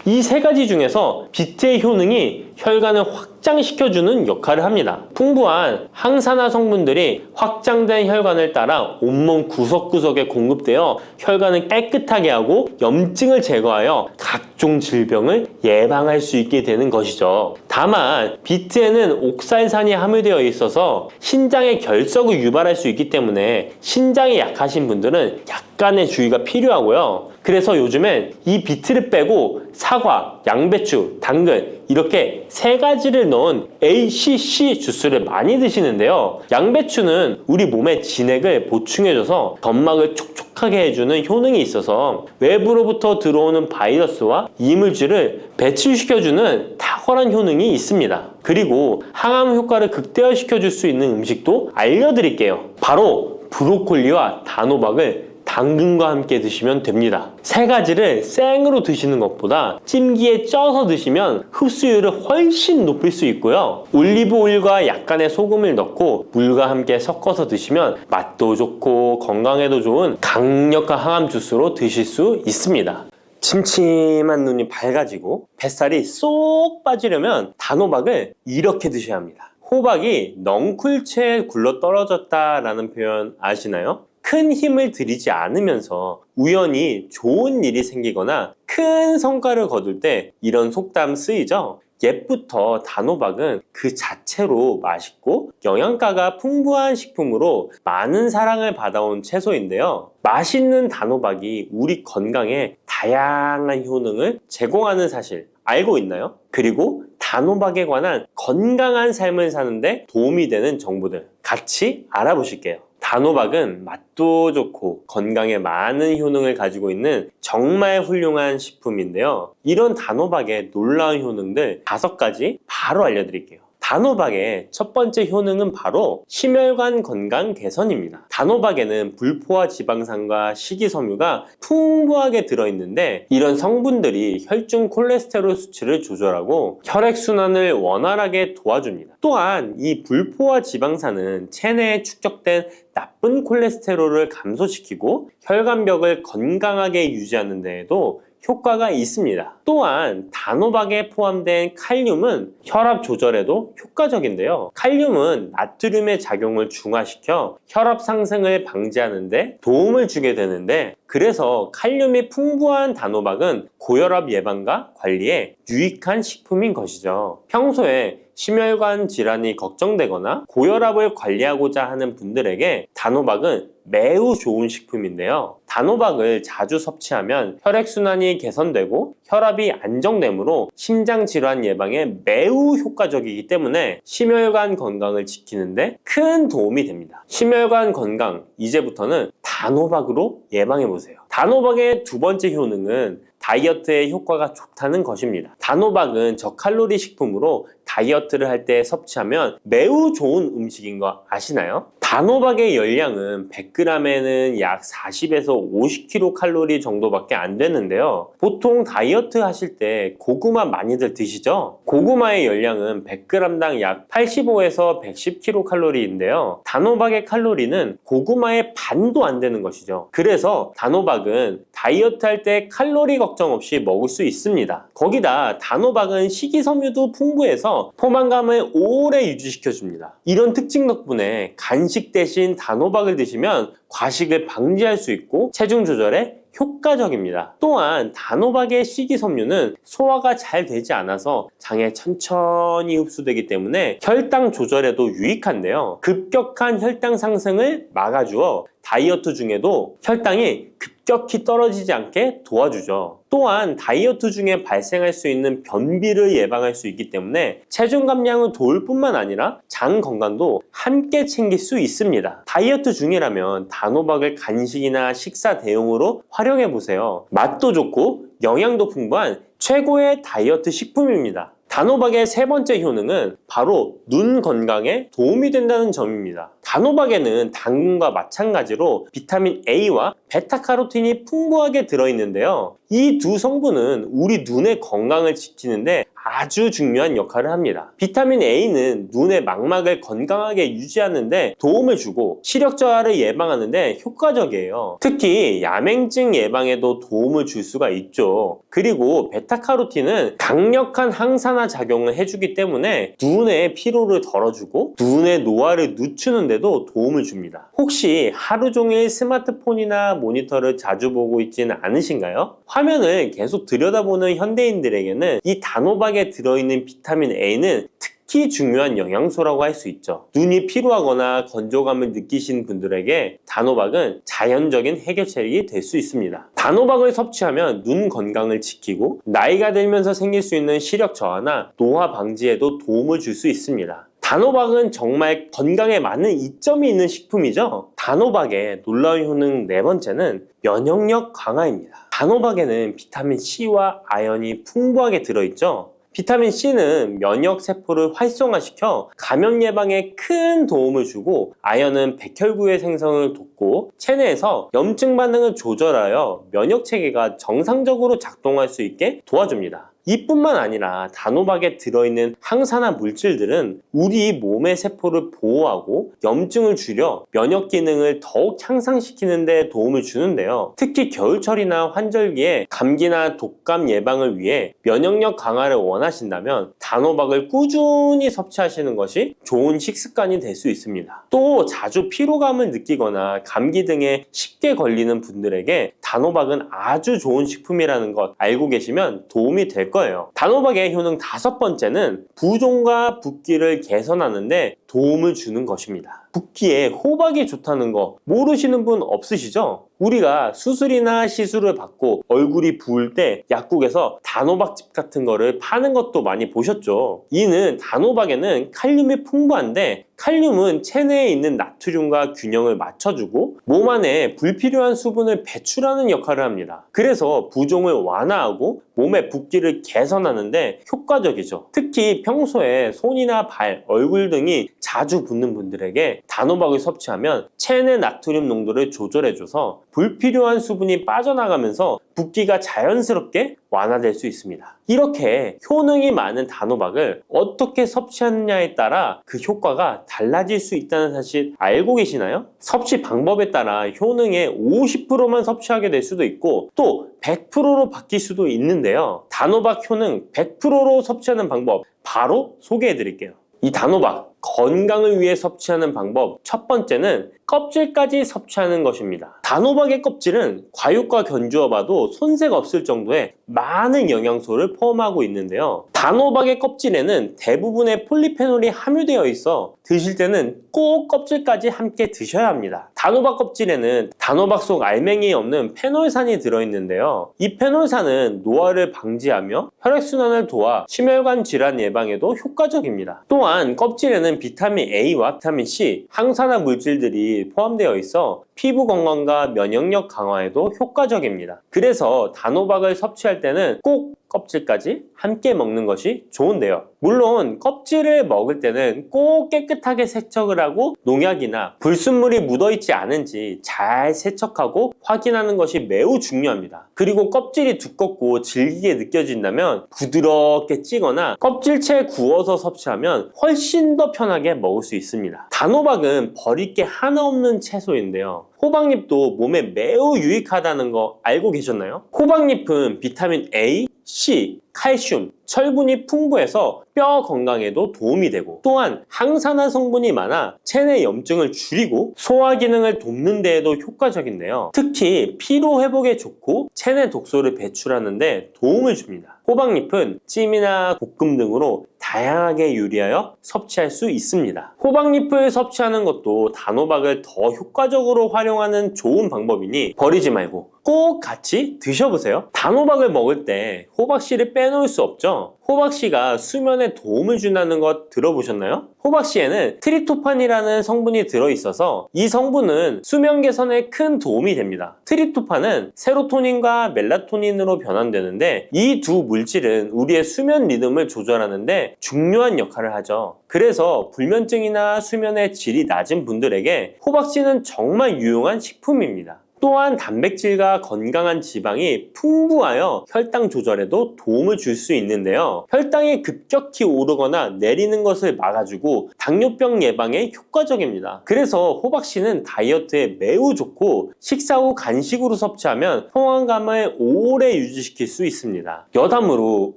이 세 가지 중에서 비트의 효능이 혈관을 확장시켜주는 역할을 합니다. 풍부한 항산화 성분들이 확장된 혈관을 따라 온몸 구석구석에 공급되어 혈관을 깨끗하게 하고 염증을 제거하여 각종 질병을 예방할 수 있게 되는 것이죠. 다만 비트에는 옥살산이 함유되어 있어서 신장의 결석을 유발할 수 있기 때문에 신장이 약하신 분들은 약간의 주의가 필요하고요. 그래서 요즘엔 이 비트를 빼고 사과, 양배추, 당근 이렇게 세 가지를 넣은 ACC 주스를 많이 드시는데요. 양배추는 우리 몸의 진액을 보충해줘서 점막을 촉촉하게 해주는 효능이 있어서 외부로부터 들어오는 바이러스와 이물질을 배출시켜주는 탁월한 효능이 있습니다. 그리고 항암 효과를 극대화시켜줄 수 있는 음식도 알려드릴게요. 바로 브로콜리와 단호박을 당근과 함께 드시면 됩니다. 세 가지를 생으로 드시는 것보다 찜기에 쪄서 드시면 흡수율을 훨씬 높일 수 있고요. 올리브 오일과 약간의 소금을 넣고 물과 함께 섞어서 드시면 맛도 좋고 건강에도 좋은 강력한 항암 주스로 드실 수 있습니다. 침침한 눈이 밝아지고 뱃살이 쏙 빠지려면 단호박을 이렇게 드셔야 합니다. 호박이 넝쿨채에 굴러 떨어졌다라는 표현 아시나요? 큰 힘을 들이지 않으면서 우연히 좋은 일이 생기거나 큰 성과를 거둘 때 이런 속담 쓰이죠? 옛부터 단호박은 그 자체로 맛있고 영양가가 풍부한 식품으로 많은 사랑을 받아온 채소인데요. 맛있는 단호박이 우리 건강에 다양한 효능을 제공하는 사실 알고 있나요? 그리고 단호박에 관한 건강한 삶을 사는데 도움이 되는 정보들 같이 알아보실게요. 단호박은 맛도 좋고 건강에 많은 효능을 가지고 있는 정말 훌륭한 식품인데요. 이런 단호박의 놀라운 효능들 5가지 바로 알려드릴게요. 단호박의 첫 번째 효능은 바로 심혈관 건강 개선입니다. 단호박에는 불포화 지방산과 식이섬유가 풍부하게 들어있는데 이런 성분들이 혈중 콜레스테롤 수치를 조절하고 혈액순환을 원활하게 도와줍니다. 또한 이 불포화 지방산은 체내에 축적된 나쁜 콜레스테롤을 감소시키고 혈관벽을 건강하게 유지하는 데에도 효과가 있습니다. 또한 단호박에 포함된 칼륨은 혈압 조절에도 효과적인데요. 칼륨은 나트륨의 작용을 중화시켜 혈압 상승을 방지하는 데 도움을 주게 되는데 그래서 칼륨이 풍부한 단호박은 고혈압 예방과 관리에 유익한 식품인 것이죠. 평소에 심혈관 질환이 걱정되거나 고혈압을 관리하고자 하는 분들에게 단호박은 매우 좋은 식품인데요. 단호박을 자주 섭취하면 혈액순환이 개선되고 혈압이 안정되므로 심장질환 예방에 매우 효과적이기 때문에 심혈관 건강을 지키는데 큰 도움이 됩니다. 심혈관 건강, 이제부터는 단호박으로 예방해보세요. 단호박의 두 번째 효능은 다이어트에 효과가 좋다는 것입니다. 단호박은 저칼로리 식품으로 다이어트를 할 때 섭취하면 매우 좋은 음식인 거 아시나요? 단호박의 열량은 100g에는 약 40에서 50kcal 정도밖에 안 되는데요. 보통 다이어트 하실 때 고구마 많이들 드시죠? 고구마의 열량은 100g당 약 85에서 110kcal인데요. 단호박의 칼로리는 고구마의 반도 안 되는 것이죠. 그래서 단호박은 다이어트 할 때 칼로리 걱정 없이 먹을 수 있습니다. 거기다 단호박은 식이섬유도 풍부해서 포만감을 오래 유지시켜줍니다. 이런 특징 덕분에 간식 대신 단호박을 드시면 과식을 방지할 수 있고 체중 조절에 효과적입니다. 또한 단호박의 식이섬유는 소화가 잘 되지 않아서 장에 천천히 흡수되기 때문에 혈당 조절에도 유익한데요. 급격한 혈당 상승을 막아주어 다이어트 중에도 혈당이 급격히 떨어지지 않게 도와주죠. 또한 다이어트 중에 발생할 수 있는 변비를 예방할 수 있기 때문에 체중 감량을 도울 뿐만 아니라 장 건강도 함께 챙길 수 있습니다. 다이어트 중이라면 단호박을 간식이나 식사 대용으로 활용해 보세요. 맛도 좋고 영양도 풍부한 최고의 다이어트 식품입니다. 단호박의 세 번째 효능은 바로 눈 건강에 도움이 된다는 점입니다. 단호박에는 당근과 마찬가지로 비타민 A와 베타카로틴이 풍부하게 들어있는데요. 이 두 성분은 우리 눈의 건강을 지키는데 아주 중요한 역할을 합니다. 비타민 A는 눈의 망막을 건강하게 유지하는데 도움을 주고 시력 저하를 예방하는데 효과적이에요. 특히 야맹증 예방에도 도움을 줄 수가 있죠. 그리고 베타카로틴은 강력한 항산화 작용을 해주기 때문에 눈의 피로를 덜어주고 눈의 노화를 늦추는 데도 도움을 줍니다. 혹시 하루 종일 스마트폰이나 모니터를 자주 보고 있지는 않으신가요? 화면을 계속 들여다보는 현대인들에게는 이 단호박에 들어있는 비타민 A는 특히 중요한 영양소라고 할 수 있죠. 눈이 피로하거나 건조감을 느끼신 분들에게 단호박은 자연적인 해결책이 될 수 있습니다. 단호박을 섭취하면 눈 건강을 지키고 나이가 들면서 생길 수 있는 시력 저하나 노화 방지에도 도움을 줄 수 있습니다. 단호박은 정말 건강에 많은 이점이 있는 식품이죠. 단호박의 놀라운 효능 네 번째는 면역력 강화입니다. 단호박에는 비타민 C와 아연이 풍부하게 들어있죠. 비타민 C는 면역 세포를 활성화시켜 감염 예방에 큰 도움을 주고 아연은 백혈구의 생성을 돕고 체내에서 염증 반응을 조절하여 면역 체계가 정상적으로 작동할 수 있게 도와줍니다. 이뿐만 아니라 단호박에 들어있는 항산화 물질들은 우리 몸의 세포를 보호하고 염증을 줄여 면역 기능을 더욱 향상시키는 데 도움을 주는데요. 특히 겨울철이나 환절기에 감기나 독감 예방을 위해 면역력 강화를 원하신다면 단호박을 꾸준히 섭취하시는 것이 좋은 식습관이 될 수 있습니다. 또 자주 피로감을 느끼거나 감기 등에 쉽게 걸리는 분들에게 단호박은 아주 좋은 식품이라는 것 알고 계시면 도움이 될 거예요. 단호박의 효능 다섯 번째는 부종과 붓기를 개선하는데 도움을 주는 것입니다. 붓기에 호박이 좋다는 거 모르시는 분 없으시죠? 우리가 수술이나 시술을 받고 얼굴이 부을 때 약국에서 단호박즙 같은 거를 파는 것도 많이 보셨죠? 이는 단호박에는 칼륨이 풍부한데 칼륨은 체내에 있는 나트륨과 균형을 맞춰주고 몸 안에 불필요한 수분을 배출하는 역할을 합니다. 그래서 부종을 완화하고 몸의 붓기를 개선하는데 효과적이죠. 특히 평소에 손이나 발, 얼굴 등이 자주 붓는 분들에게 단호박을 섭취하면 체내 나트륨 농도를 조절해줘서 불필요한 수분이 빠져나가면서 붓기가 자연스럽게 완화될 수 있습니다. 이렇게 효능이 많은 단호박을 어떻게 섭취하느냐에 따라 그 효과가 달라질 수 있다는 사실 알고 계시나요? 섭취 방법에 따라 효능의 50%만 섭취하게 될 수도 있고 또 100%로 바뀔 수도 있는데요. 단호박 효능 100%로 섭취하는 방법 바로 소개해 드릴게요. 이 단호박 건강을 위해 섭취하는 방법 첫 번째는 껍질까지 섭취하는 것입니다. 단호박의 껍질은 과육과 견주어 봐도 손색 없을 정도의 많은 영양소를 포함하고 있는데요. 단호박의 껍질에는 대부분의 폴리페놀이 함유되어 있어 드실 때는 꼭 껍질까지 함께 드셔야 합니다. 단호박 껍질에는 단호박 속 알맹이에 없는 페놀산이 들어있는데요. 이 페놀산은 노화를 방지하며 혈액순환을 도와 심혈관 질환 예방에도 효과적입니다. 또한 껍질에는 비타민 A와 비타민 C, 항산화 물질들이 포함되어 있어 피부 건강과 면역력 강화에도 효과적입니다. 그래서 단호박을 섭취할 때는 꼭 껍질까지 함께 먹는 것이 좋은데요. 물론 껍질을 먹을 때는 꼭 깨끗하게 세척을 하고 농약이나 불순물이 묻어있지 않은지 잘 세척하고 확인하는 것이 매우 중요합니다. 그리고 껍질이 두껍고 질기게 느껴진다면 부드럽게 찌거나 껍질째 구워서 섭취하면 훨씬 더 편하게 먹을 수 있습니다. 단호박은 버릴 게 하나 없는 채소인데요. 호박잎도 몸에 매우 유익하다는 거 알고 계셨나요? 호박잎은 비타민 A, C, 칼슘, 철분이 풍부해서 뼈 건강에도 도움이 되고 또한 항산화 성분이 많아 체내 염증을 줄이고 소화 기능을 돕는 데에도 효과적인데요. 특히 피로 회복에 좋고 체내 독소를 배출하는 데 도움을 줍니다. 호박잎은 찜이나 볶음 등으로 다양하게 요리하여 섭취할 수 있습니다. 호박잎을 섭취하는 것도 단호박을 더 효과적으로 활용하는 좋은 방법이니 버리지 말고 꼭 같이 드셔보세요. 단호박을 먹을 때 호박씨를 빼놓을 수 없죠. 호박씨가 수면에 도움을 준다는 것 들어보셨나요? 호박씨에는 트립토판이라는 성분이 들어있어서 이 성분은 수면 개선에 큰 도움이 됩니다. 트립토판은 세로토닌과 멜라토닌으로 변환되는데 이 두 물질은 우리의 수면 리듬을 조절하는데 중요한 역할을 하죠. 그래서 불면증이나 수면의 질이 낮은 분들에게 호박씨는 정말 유용한 식품입니다. 또한 단백질과 건강한 지방이 풍부하여 혈당 조절에도 도움을 줄 수 있는데요. 혈당이 급격히 오르거나 내리는 것을 막아주고 당뇨병 예방에 효과적입니다. 그래서 호박씨는 다이어트에 매우 좋고 식사 후 간식으로 섭취하면 포만감을 오래 유지시킬 수 있습니다. 여담으로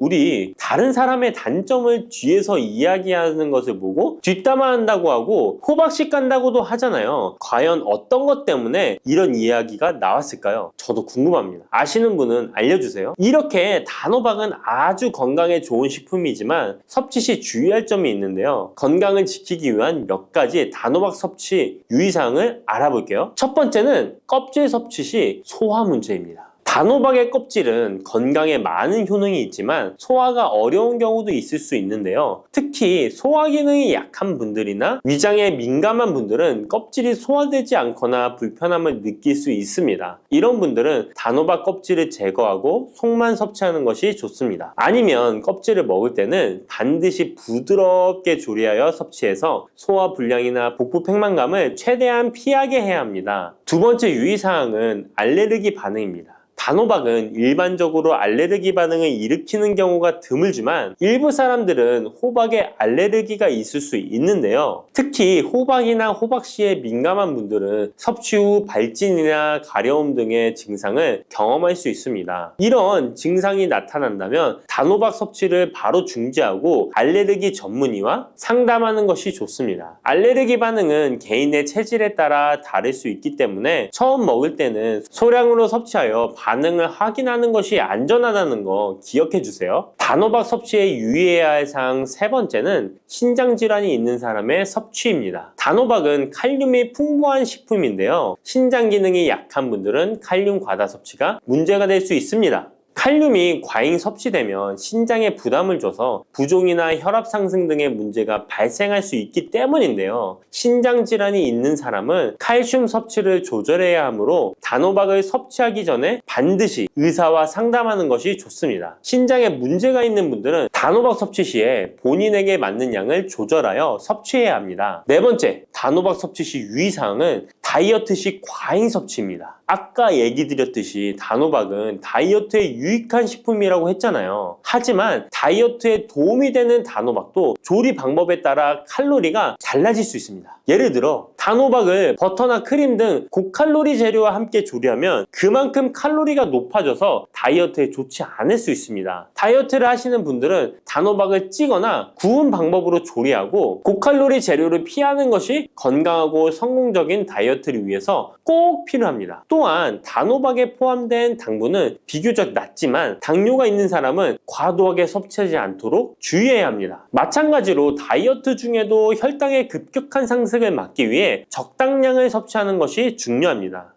우리 다른 사람의 단점을 뒤에서 이야기하는 것을 보고 뒷담화한다고 하고 호박씨 깐다고도 하잖아요. 과연 어떤 것 때문에 이런 이야기가 나왔을까요? 저도 궁금합니다. 아시는 분은 알려주세요. 이렇게 단호박은 아주 건강에 좋은 식품이지만 섭취 시 주의할 점이 있는데요. 건강을 지키기 위한 몇 가지 단호박 섭취 유의사항을 알아볼게요. 첫 번째는 껍질 섭취 시 소화 문제입니다. 단호박의 껍질은 건강에 많은 효능이 있지만 소화가 어려운 경우도 있을 수 있는데요. 특히 소화 기능이 약한 분들이나 위장에 민감한 분들은 껍질이 소화되지 않거나 불편함을 느낄 수 있습니다. 이런 분들은 단호박 껍질을 제거하고 속만 섭취하는 것이 좋습니다. 아니면 껍질을 먹을 때는 반드시 부드럽게 조리하여 섭취해서 소화 불량이나 복부 팽만감을 최대한 피하게 해야 합니다. 두 번째 유의사항은 알레르기 반응입니다. 단호박은 일반적으로 알레르기 반응을 일으키는 경우가 드물지만 일부 사람들은 호박에 알레르기가 있을 수 있는데요. 특히 호박이나 호박씨에 민감한 분들은 섭취 후 발진이나 가려움 등의 증상을 경험할 수 있습니다. 이런 증상이 나타난다면 단호박 섭취를 바로 중지하고 알레르기 전문의와 상담하는 것이 좋습니다. 알레르기 반응은 개인의 체질에 따라 다를 수 있기 때문에 처음 먹을 때는 소량으로 섭취하여 반응을 확인하는 것이 안전하다는 거 기억해 주세요. 단호박 섭취에 유의해야 할 사항 세 번째는 신장질환이 있는 사람의 섭취입니다. 단호박은 칼륨이 풍부한 식품인데요. 신장 기능이 약한 분들은 칼륨 과다 섭취가 문제가 될 수 있습니다. 칼륨이 과잉 섭취되면 신장에 부담을 줘서 부종이나 혈압 상승 등의 문제가 발생할 수 있기 때문인데요. 신장 질환이 있는 사람은 칼슘 섭취를 조절해야 하므로 단호박을 섭취하기 전에 반드시 의사와 상담하는 것이 좋습니다. 신장에 문제가 있는 분들은 단호박 섭취 시에 본인에게 맞는 양을 조절하여 섭취해야 합니다. 네 번째, 단호박 섭취 시 유의사항은 다이어트 시 과잉 섭취입니다. 아까 얘기 드렸듯이 단호박은 다이어트에 유익한 식품이라고 했잖아요. 하지만 다이어트에 도움이 되는 단호박도 조리 방법에 따라 칼로리가 달라질 수 있습니다. 예를 들어 단호박을 버터나 크림 등 고칼로리 재료와 함께 조리하면 그만큼 칼로리가 높아져서 다이어트에 좋지 않을 수 있습니다. 다이어트를 하시는 분들은 단호박을 찌거나 구운 방법으로 조리하고 고칼로리 재료를 피하는 것이 건강하고 성공적인 다이어트를 위해서 꼭 필요합니다. 또한 단호박에 포함된 당분은 비교적 낮지만 당뇨가 있는 사람은 과도하게 섭취하지 않도록 주의해야 합니다. 마찬가지로 다이어트 중에도 혈당의 급격한 상승을 막기 위해 적당량을 섭취하는 것이 중요합니다.